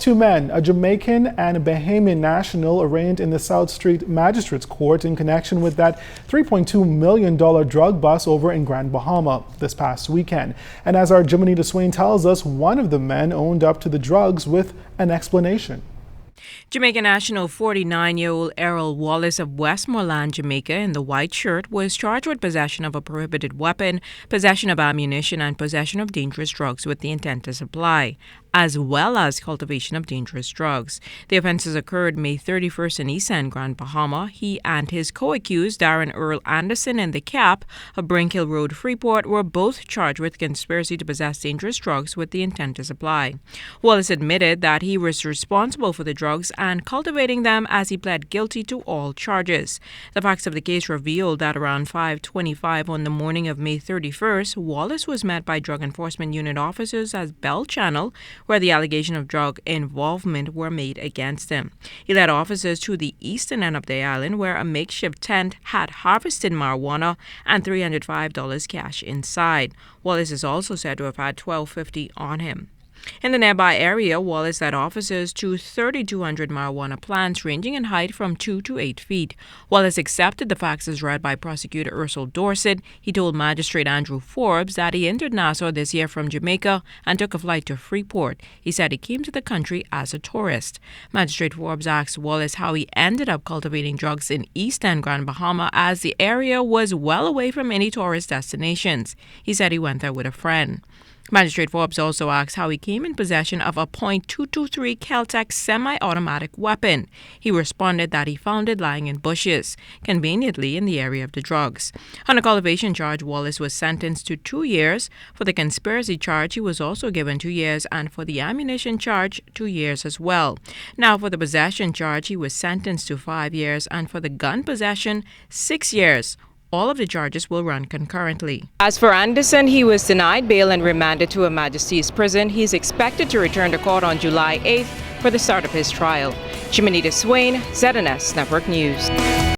Two men, a Jamaican and a Bahamian national, arraigned in the South Street Magistrates Court in connection with that $3.2 million drug bust over in Grand Bahama this past weekend. And as our Jimanita Swain tells us, one of the men owned up to the drugs with an explanation. Jamaican national 49-year-old Errol Wallace of Westmoreland, Jamaica, in the white shirt, was charged with possession of a prohibited weapon, possession of ammunition, and possession of dangerous drugs with the intent to supply, as well as cultivation of dangerous drugs. The offenses occurred May 31st in East End, Grand Bahama. He and his co-accused, Darren Earl Anderson and the Cap of Brinkhill Road, Freeport, were both charged with conspiracy to possess dangerous drugs with the intent to supply. Wallace admitted that he was responsible for the drugs and cultivating them, as he pled guilty to all charges. The facts of the case revealed that around 5:25 on the morning of May 31st, Wallace was met by Drug Enforcement Unit officers at Bell Channel, where the allegation of drug involvement were made against him. He led officers to the eastern end of the island, where a makeshift tent had harvested marijuana and $305 cash inside. Wallace is also said to have had $12.50 on him. In the nearby area, Wallace led officers to 3,200 marijuana plants ranging in height from 2 to 8 feet. Wallace accepted the facts as read by prosecutor Ursel Dorset. He told Magistrate Andrew Forbes that he entered Nassau this year from Jamaica and took a flight to Freeport. He said he came to the country as a tourist. Magistrate Forbes asked Wallace how he ended up cultivating drugs in East End, Grand Bahama, as the area was well away from any tourist destinations. He said he went there with a friend. Magistrate Forbes also asked how he came in possession of a .223 Kel-Tec semi-automatic weapon. He responded that he found it lying in bushes, conveniently in the area of the drugs. On a cultivation charge, Wallace was sentenced to 2 years. For the conspiracy charge, he was also given 2 years, and for the ammunition charge, 2 years as well. Now, for the possession charge, he was sentenced to 5 years, and for the gun possession, 6 years. All of the charges will run concurrently. As for Anderson, he was denied bail and remanded to a Majesty's prison. He is expected to return to court on July 8th for the start of his trial. Jimanita Swain, ZNS Network News.